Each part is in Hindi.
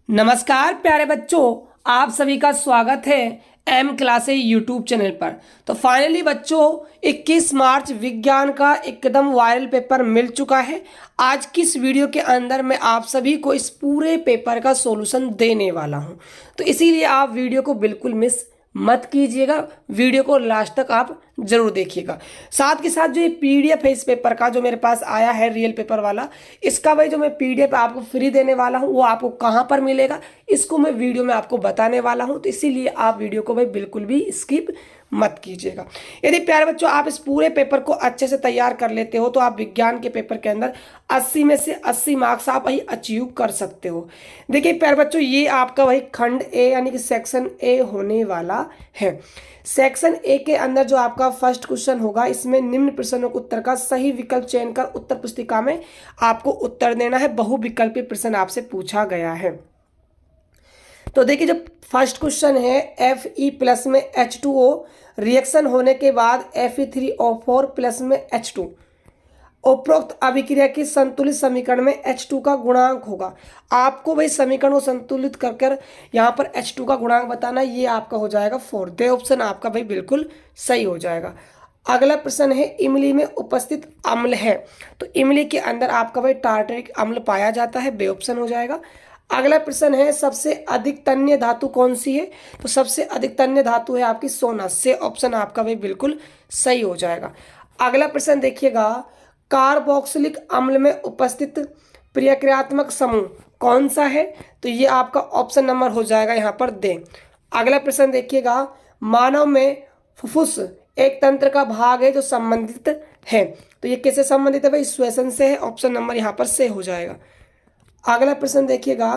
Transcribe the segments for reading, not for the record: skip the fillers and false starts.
नमस्कार प्यारे बच्चों, आप सभी का स्वागत है एम क्लासे यूट्यूब चैनल पर। तो फाइनली बच्चों 21 मार्च विज्ञान का एकदम वायरल पेपर मिल चुका है। आज की इस वीडियो के अंदर मैं आप सभी को इस पूरे पेपर का सॉल्यूशन देने वाला हूं, तो इसीलिए आप वीडियो को बिल्कुल मिस मत कीजिएगा। वीडियो को लास्ट तक आप जरूर देखिएगा। साथ के साथ जो ये पीडीएफ है इस पेपर का जो मेरे पास आया है रियल पेपर वाला, इसका भाई जो मैं पीडीएफ आपको फ्री देने वाला हूँ वो आपको कहाँ पर मिलेगा इसको मैं वीडियो में आपको बताने वाला हूँ। तो इसीलिए आप वीडियो को भाई बिल्कुल भी स्किप मत कीजिएगा। यदि प्यारे बच्चों आप इस पूरे पेपर को अच्छे से तैयार कर लेते हो तो आप विज्ञान के पेपर के अंदर 80 में से 80 मार्क्स आप वही अचीव कर सकते हो। देखिए प्यारे बच्चों, ये आपका वही खंड ए यानी कि सेक्शन ए होने वाला है। सेक्शन ए के अंदर जो आपका फर्स्ट क्वेश्चन होगा, इसमें निम्न प्रश्नों के उत्तर का सही विकल्प चयन कर उत्तर पुस्तिका में आपको उत्तर देना है। बहुविकल्पीय प्रश्न आपसे पूछा गया है। तो देखिए जो फर्स्ट क्वेश्चन है, Fe+ में H2O रिएक्शन होने के बाद Fe3O4 प्लस में H2, उपरोक्त अभिक्रिया की संतुलित समीकरण में H2 का गुणांक होगा। आपको भाई समीकरण को संतुलित कर कर यहाँ पर H2 का गुणांक बताना, ये आपका हो जाएगा 4। दे ऑप्शन आपका भाई बिल्कुल सही हो जाएगा। अगला प्रश्न है, इमली में उपस्थित अम्ल है, तो इमली के अंदर आपका भाई टार्टरिक अम्ल पाया जाता है, बे ऑप्शन हो जाएगा। अगला प्रश्न है, सबसे अधिक तन्य धातु कौन सी है, तो सबसे अधिक तन्य धातु है आपकी सोना, से ऑप्शन आपका भाई बिल्कुल सही हो जाएगा। अगला प्रश्न देखिएगा, कार्बोक्सिलिक अम्ल में उपस्थित प्रक्रियात्मक समूह कौन सा है, तो ये आपका ऑप्शन नंबर हो जाएगा यहाँ पर दे। अगला प्रश्न देखिएगा, मानव में फुफ्फुस एक तंत्र का भाग है जो संबंधित है, तो ये किससे संबंधित है भाई, श्वसन से है, ऑप्शन नंबर यहाँ पर से हो जाएगा। अगला प्रश्न देखिएगा,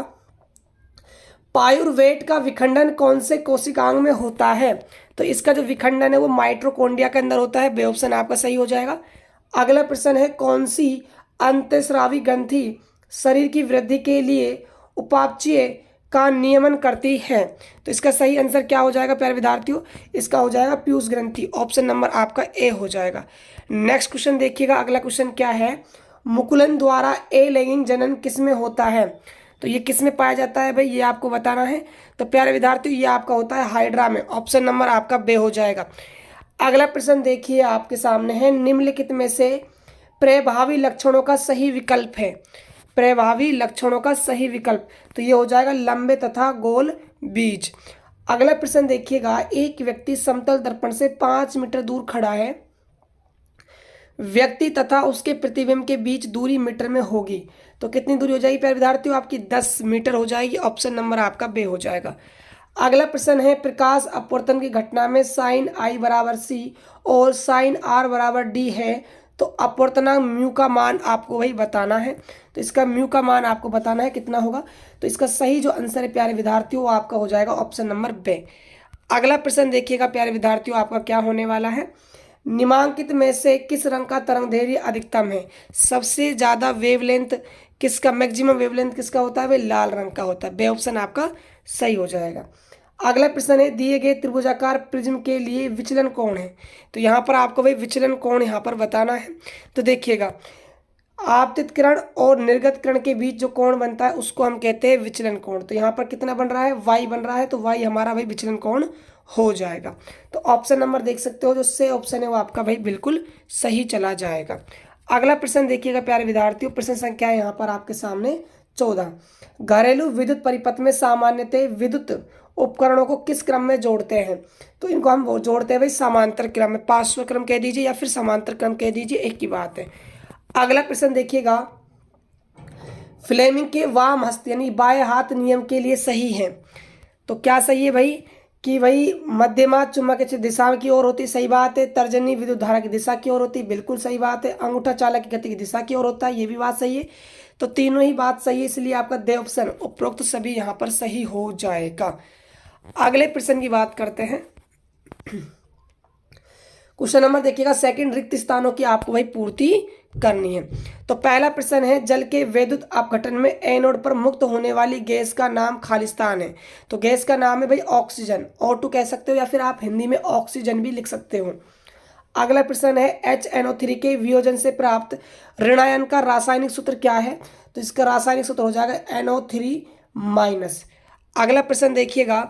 पायुर्वेट का विखंडन कौन से कोशिकांग में होता है, तो इसका जो विखंडन है वो माइटोकॉन्ड्रिया के अंदर होता है, बे ऑप्शन आपका सही हो जाएगा। अगला प्रश्न है, कौन सी अंतःस्रावी ग्रंथि शरीर की वृद्धि के लिए उपापचय का नियमन करती है, तो इसका सही आंसर क्या हो जाएगा प्यारे विद्यार्थियों, इसका हो जाएगा पीयूष ग्रंथि, ऑप्शन नंबर आपका ए हो जाएगा। नेक्स्ट क्वेश्चन देखिएगा, अगला क्वेश्चन क्या है, मुकुलन द्वारा ए लैंगिक जनन किसमें होता है, तो ये किसमें पाया जाता है भाई, ये आपको बताना है। तो प्यारे विद्यार्थियों ये आपका होता है हाइड्रा में, ऑप्शन नंबर आपका बे हो जाएगा। अगला प्रश्न देखिए आपके सामने है, निम्नलिखित में से प्रभावी लक्षणों का सही विकल्प है, प्रभावी लक्षणों का सही विकल्प, तो ये हो जाएगा लंबे तथा गोल बीज। अगला प्रश्न देखिएगा, एक व्यक्ति समतल दर्पण से 5 मीटर दूर खड़ा है, व्यक्ति तथा उसके प्रतिबिंब के बीच दूरी मीटर में होगी, तो कितनी दूरी हो जाएगी प्यारे विद्यार्थियों, आपकी 10 मीटर हो जाएगी, ऑप्शन नंबर आपका बे हो जाएगा। अगला प्रश्न है, प्रकाश अपवर्तन की घटना में साइन I बराबर C और साइन R बराबर D है, तो अपवर्तनांक म्यू का मान आपको वही बताना है, तो इसका म्यू का मान आपको बताना है कितना होगा, तो इसका सही जो आंसर है प्यारे विद्यार्थियों वो आपका हो जाएगा ऑप्शन नंबर बे। अगला प्रश्न देखिएगा प्यारे विद्यार्थियों, आपका क्या होने वाला है, निम्नांकित में से किस रंग का तरंगदैर्घ्य अधिकतम है, सबसे ज्यादा वेवलेंथ किसका, मैक्सिमम वेवलेंथ किसका होता है भाई, लाल रंग का होता है, बे ऑप्शन आपका सही हो जाएगा। अगला प्रश्न है, दिए गए त्रिभुजाकार प्रिज्म के लिए विचलन कोण है, तो यहाँ पर आपको भाई विचलन कोण यहाँ पर बताना है। तो देखिएगा, आपतित किरण और निर्गत किरण के बीच जो कोण बनता है उसको हम कहते हैं विचलन कोण, तो यहाँ पर कितना बन रहा है, वाई बन रहा है, तो वाई हमारा भाई विचलन कोण हो जाएगा। तो ऑप्शन नंबर देख सकते हो जो से ऑप्शन है वो आपका भाई बिल्कुल सही चला जाएगा। अगला प्रश्न देखिएगा प्यारे विद्यार्थियों, प्रश्न संख्या है यहाँ पर आपके सामने 14, घरेलू विद्युत परिपथ में सामान्यतः विद्युत उपकरणों को किस क्रम में जोड़ते हैं, तो इनको हम वो जोड़ते हैं भाई समांतर क्रम में, पार्श्व क्रम कह दीजिए या फिर समांतर क्रम कह दीजिए, एक ही बात है। अगला प्रश्न देखिएगा, फ्लेमिंग के वाम हस्त यानी बाएं हाथ नियम के लिए सही है, तो क्या सही है भाई, कि भाई मध्यमा चुंबक की दिशा की ओर होती, सही बात है। तर्जनी विद्युत धारा की दिशा की ओर होती, बिल्कुल सही बात है। अंगूठा चालक की गति की दिशा की ओर होता है, ये भी बात सही है। तो तीनों ही बात सही है, इसलिए आपका दे ऑप्शन उपरोक्त सभी यहाँ पर सही हो जाएगा। अगले प्रश्न की बात करते हैं। क्वेश्चन नंबर देखिएगा, सेकंड रिक्त स्थानों की आपको भाई पूर्ति करनी है। तो पहला प्रश्न है, जल के वैद्युत अपघटन में एनोड पर मुक्त होने वाली गैस का नाम खालिस्तान है, तो गैस का नाम है भाई ऑक्सीजन, O2 कह सकते हो या फिर आप हिंदी में ऑक्सीजन भी लिख सकते हो। अगला प्रश्न है, HNO3 के वियोजन से प्राप्त ऋणायन का रासायनिक सूत्र क्या है, तो इसका रासायनिक सूत्र हो जाएगा NO3 माइनस। अगला प्रश्न देखिएगा,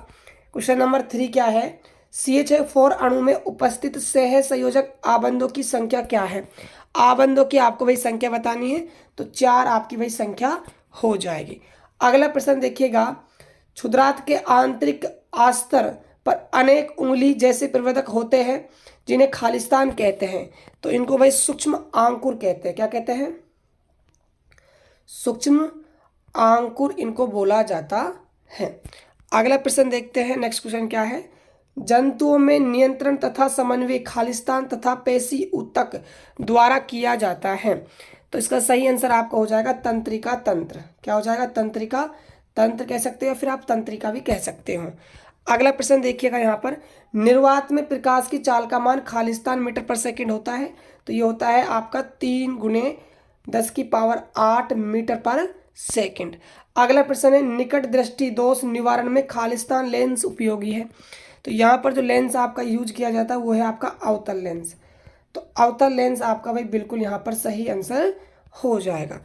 क्वेश्चन नंबर 3 क्या है, CH4 अणु में उपस्थित सह संयोजक आबंधों की संख्या क्या है। आबंधों की आपको वही संख्या बतानी है, तो 4 आपकी वही संख्या हो जाएगी। अगला प्रश्न देखिएगा, क्षुद्रांत के आंतरिक आस्तर पर अनेक उंगली जैसे प्रवर्धक होते हैं जिन्हें खालिस्तान कहते हैं, तो इनको वही सूक्ष्म अंकुर कहते हैं। क्या कहते हैं? सूक्ष्म अंकुर इनको बोला जाता है। अगला प्रश्न देखते हैं, नेक्स्ट क्वेश्चन क्या है, जंतुओं में नियंत्रण तथा समन्वय खालिस्तान तथा पेशी ऊतक द्वारा किया जाता है, तो इसका सही आंसर आपका हो जाएगा तंत्रिका तंत्र। क्या हो जाएगा? तंत्रिका तंत्र कह सकते हो, फिर आप तंत्रिका भी कह सकते हो। अगला प्रश्न देखिएगा, यहाँ पर निर्वात में प्रकाश की चाल का मान खालिस्तान मीटर पर सेकंड होता है, तो ये होता है आपका 3 × 10⁸ मीटर पर सेकंड। अगला प्रश्न है, निकट दृष्टि दोष निवारण में खालिस्तान लेंस उपयोगी है, तो यहाँ पर जो लेंस आपका यूज किया जाता है वो है आपका अवतल लेंस, तो अवतल लेंस आपका भाई बिल्कुल यहाँ पर सही आंसर हो जाएगा।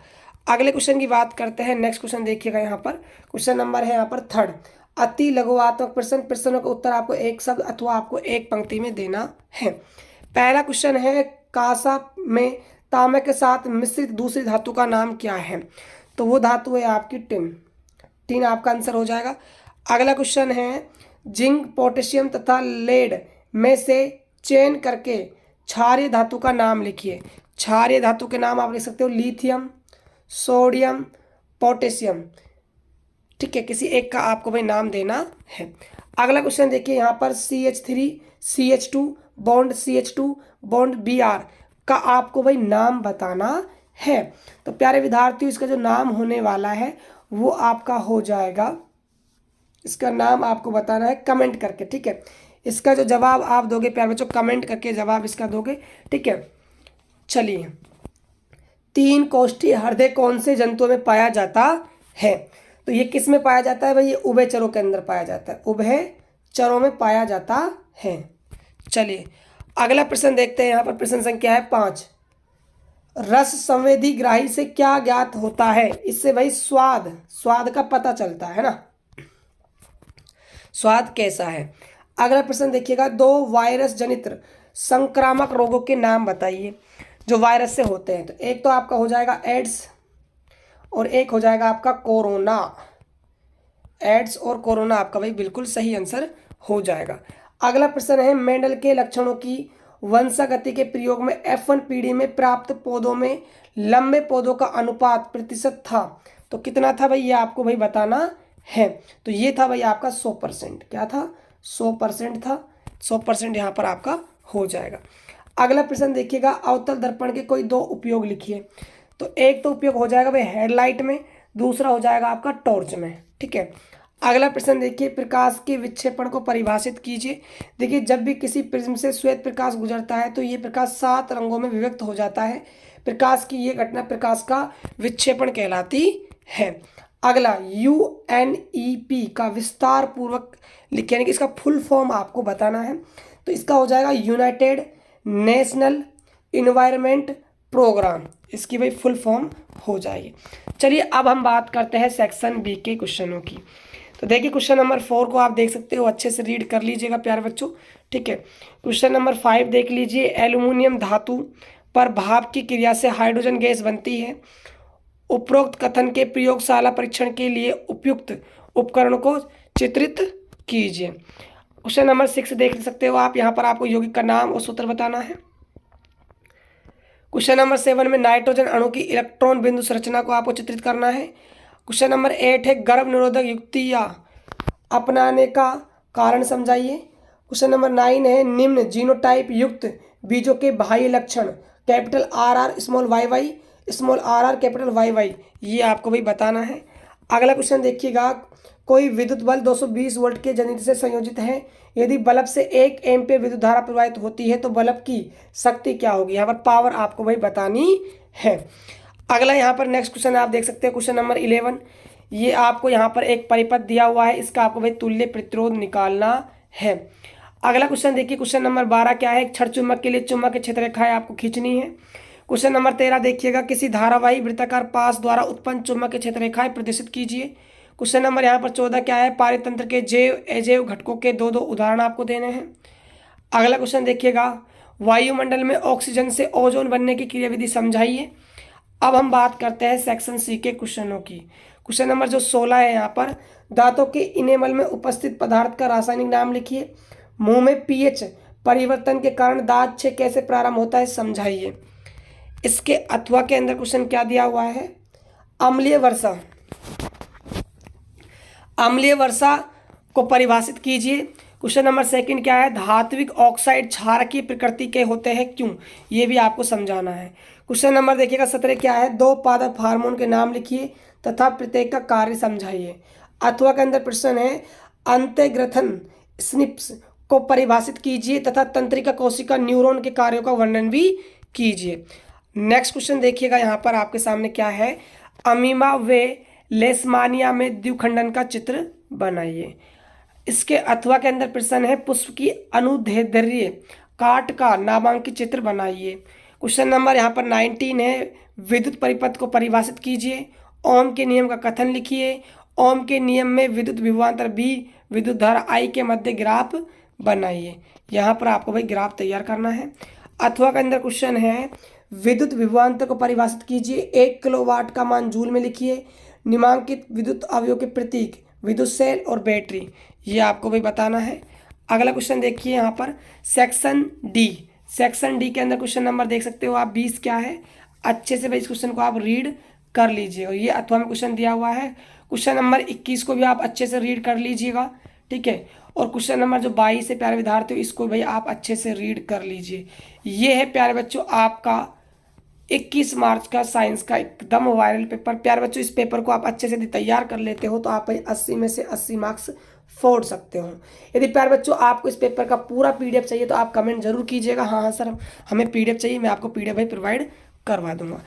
अगले क्वेश्चन की बात करते हैं, नेक्स्ट क्वेश्चन देखिएगा, यहाँ पर क्वेश्चन नंबर है यहाँ पर 3 अति लघुवात्मक प्रश्न। प्रश्नों का उत्तर आपको एक शब्द अथवा आपको एक पंक्ति में देना है। पहला क्वेश्चन है, कांसा में तांबे के साथ मिश्रित दूसरी धातु का नाम क्या है, तो वो धातु है आपकी टिन। टिन आपका आंसर हो जाएगा। अगला क्वेश्चन है, जिंक पोटेशियम तथा लेड में से चयन करके क्षारीय धातु का नाम लिखिए। क्षारीय धातु के नाम आप लिख सकते हो लिथियम, सोडियम, पोटेशियम, ठीक है, किसी एक का आपको भाई नाम देना है। अगला क्वेश्चन देखिए, यहाँ पर CH3 CH2 bond CH2 bond Br का आपको भाई नाम बताना है। तो प्यारे विद्यार्थियों, इसका जो नाम होने वाला है वो आपका हो जाएगा, इसका नाम आपको बताना है कमेंट करके, ठीक है। इसका जो जवाब आप दोगे प्यारे बच्चों, कमेंट करके जवाब इसका दोगे, ठीक है। चलिए, 3 कोष्ठी हृदय कौन से जंतुओं में पाया जाता है, तो ये किस में पाया जाता है भाई, ये उभयचरों के अंदर पाया जाता है, उभयचरों में पाया जाता है। चलिए अगला प्रश्न देखते हैं, यहाँ पर प्रश्न संख्या है 5, रस संवेदी ग्राही से क्या ज्ञात होता है। इससे भाई स्वाद का पता चलता है ना, स्वाद कैसा है। अगला प्रश्न देखिएगा, 2 वायरस जनित संक्रामक रोगों के नाम बताइए जो वायरस से होते हैं, तो एक तो आपका हो जाएगा एड्स और एक हो जाएगा आपका कोरोना। एड्स और कोरोना आपका भाई बिल्कुल सही आंसर हो जाएगा। अगला प्रश्न है, मेंडल के लक्षणों की वंशागति के प्रयोग में F1 पीढ़ी में प्राप्त पौधों में लंबे पौधों का अनुपात प्रतिशत था, तो कितना था भाई, ये आपको भाई बताना है। तो ये था भाई आपका 100%। क्या था? 100% था। 100% यहाँ पर आपका हो जाएगा। अगला प्रश्न देखिएगा, अवतल दर्पण के कोई 2 उपयोग लिखिए, तो एक तो उपयोग हो जाएगा भाई हेडलाइट में, दूसरा हो जाएगा आपका टॉर्च में, ठीक है। अगला प्रश्न देखिए, प्रकाश के विक्षेपण को परिभाषित कीजिए। देखिए, जब भी किसी प्रिज्म से श्वेत प्रकाश गुजरता है तो ये प्रकाश 7 रंगों में विभक्त हो जाता है। प्रकाश की ये घटना प्रकाश का विक्षेपण कहलाती है। अगला, UNEP का विस्तार पूर्वक लिखिए, यानी कि इसका फुल फॉर्म आपको बताना है, तो इसका हो जाएगा यूनाइटेड नेशनल इन्वायरमेंट प्रोग्राम, इसकी भाई फुल फॉर्म हो जाएगी। चलिए अब हम बात करते हैं सेक्शन बी के क्वेश्चनों की। तो देखिए, क्वेश्चन नंबर 4 को आप देख सकते हो, अच्छे से रीड कर लीजिएगा प्यारे बच्चों, ठीक है। क्वेश्चन नंबर 5 देख लीजिए, एल्यूमिनियम धातु पर भाप की क्रिया से हाइड्रोजन गैस बनती है। उपरोक्त कथन के प्रयोगशाला परीक्षण के लिए उपयुक्त उपकरण को चित्रित कीजिए। क्वेश्चन नंबर 6 देख सकते हो आप, यहाँ पर आपको यौगिक का नाम और सूत्र बताना है। क्वेश्चन नंबर 7 में नाइट्रोजन अणु की इलेक्ट्रॉन बिंदु संरचना को आपको चित्रित करना है। क्वेश्चन नंबर 8 है, गर्भ निरोधक युक्ति या अपनाने का कारण समझाइए। क्वेश्चन नंबर 9 है, निम्न जीनोटाइप युक्त बीजों के बाह्य लक्षण capital RR small YY small RR capital YY, ये आपको भी बताना है। अगला क्वेश्चन देखिएगा, कोई विद्युत बल 220 वोल्ट के जनरेटर से संयोजित है, यदि बल्ब से 1 एम्पीयर विद्युत धारा प्रवाहित होती है तो बल्ब की शक्ति क्या होगी। यहाँ पर पावर आपको भाई बतानी है। अगला यहाँ पर नेक्स्ट क्वेश्चन आप देख सकते हैं, क्वेश्चन नंबर 11, ये आपको यहाँ पर एक परिपथ दिया हुआ है, इसका आपको भाई तुल्य प्रतिरोध निकालना है। अगला क्वेश्चन देखिए, क्वेश्चन नंबर 12 क्या है, क्षण चुंबक के लिए चुंबक की क्षेत्र रेखाएं आपको खींचनी है। क्वेश्चन नंबर 13 देखिएगा, किसी धारावाही वृत्ताकार पास द्वारा उत्पन्न चुंबक की क्षेत्र रेखाएं प्रदर्शित कीजिए। क्वेश्चन नंबर यहाँ पर 14 क्या है, पारितंत्र के जैव अजैव घटकों के दो उदाहरण आपको देने हैं। अगला क्वेश्चन देखिएगा, वायुमंडल में ऑक्सीजन से ओजोन बनने की क्रियाविधि समझाइए। अब हम बात करते हैं सेक्शन सी के क्वेश्चनों की। क्वेश्चन नंबर जो 16 है यहाँ पर, दांतों के इनेमल में उपस्थित पदार्थ का रासायनिक नाम लिखिए। मुंह में पीएच परिवर्तन के कारण दांत छेद कैसे प्रारंभ होता है समझाइए। इसके अथवा के अंदर क्वेश्चन क्या दिया हुआ है, अम्लीय वर्षा, अम्लीय वर्षा को परिभाषित कीजिए। क्वेश्चन नंबर सेकंड क्या है, धात्विक ऑक्साइड क्षारकीय प्रकृति के होते हैं क्यों, ये भी आपको समझाना है। क्वेश्चन नंबर देखिएगा 17 क्या है, दो पादप हार्मोन के नाम लिखिए तथा प्रत्येक का कार्य समझाइए। अथवा के अंदर प्रश्न है, अंतःग्रथन स्निप्स को परिभाषित कीजिए तथा तंत्रिका कोशिका न्यूरॉन के कार्यों का वर्णन भी कीजिए। नेक्स्ट क्वेश्चन देखिएगा यहाँ पर आपके सामने क्या है, अमीबा व लेशमानिया में द्विखंडन का चित्र बनाइए। इसके अथवा के अंदर प्रश्न है, पुष्प की अनुदैर्ध्य काट का नामांकित चित्र बनाइए। क्वेश्चन नंबर यहाँ पर 19 है, विद्युत परिपथ को परिभाषित कीजिए। ओम के नियम का कथन लिखिए। ओम के नियम में विद्युत विभवांतर बी विद्युत धारा आई के मध्य ग्राफ बनाइए। यहाँ पर आपको भाई ग्राफ तैयार करना है। अथवा के अंदर क्वेश्चन है, विद्युत विभवांतर को परिभाषित कीजिए। 1 किलोवाट का मान जूल में लिखिए। निम्नांकित विद्युत अवयव के प्रतीक विद्युत सेल और बैटरी, ये आपको भी बताना है। अगला क्वेश्चन देखिए यहाँ पर, सेक्शन डी, सेक्शन डी के अंदर क्वेश्चन नंबर देख सकते हो आप 20 क्या है, अच्छे से भाई इस क्वेश्चन को आप रीड कर लीजिएगा। ये अथवा में क्वेश्चन दिया हुआ है। क्वेश्चन नंबर 21 को भी आप अच्छे से रीड कर लीजिएगा, ठीक है। और क्वेश्चन नंबर जो 22 है प्यारे विद्यार्थियों, इसको भाई आप अच्छे से रीड कर लीजिए। ये है प्यारे बच्चों आपका 21 मार्च का साइंस का एकदम वायरल पेपर। प्यारे बच्चों इस पेपर को आप अच्छे से यदि तैयार कर लेते हो तो आप 80 में से 80 मार्क्स फोड़ सकते हो। यदि प्यारे बच्चों आपको इस पेपर का पूरा पीडीएफ चाहिए तो आप कमेंट जरूर कीजिएगा, हाँ सर हमें पीडीएफ चाहिए, मैं आपको पीडीएफ भाई प्रोवाइड करवा दूंगा।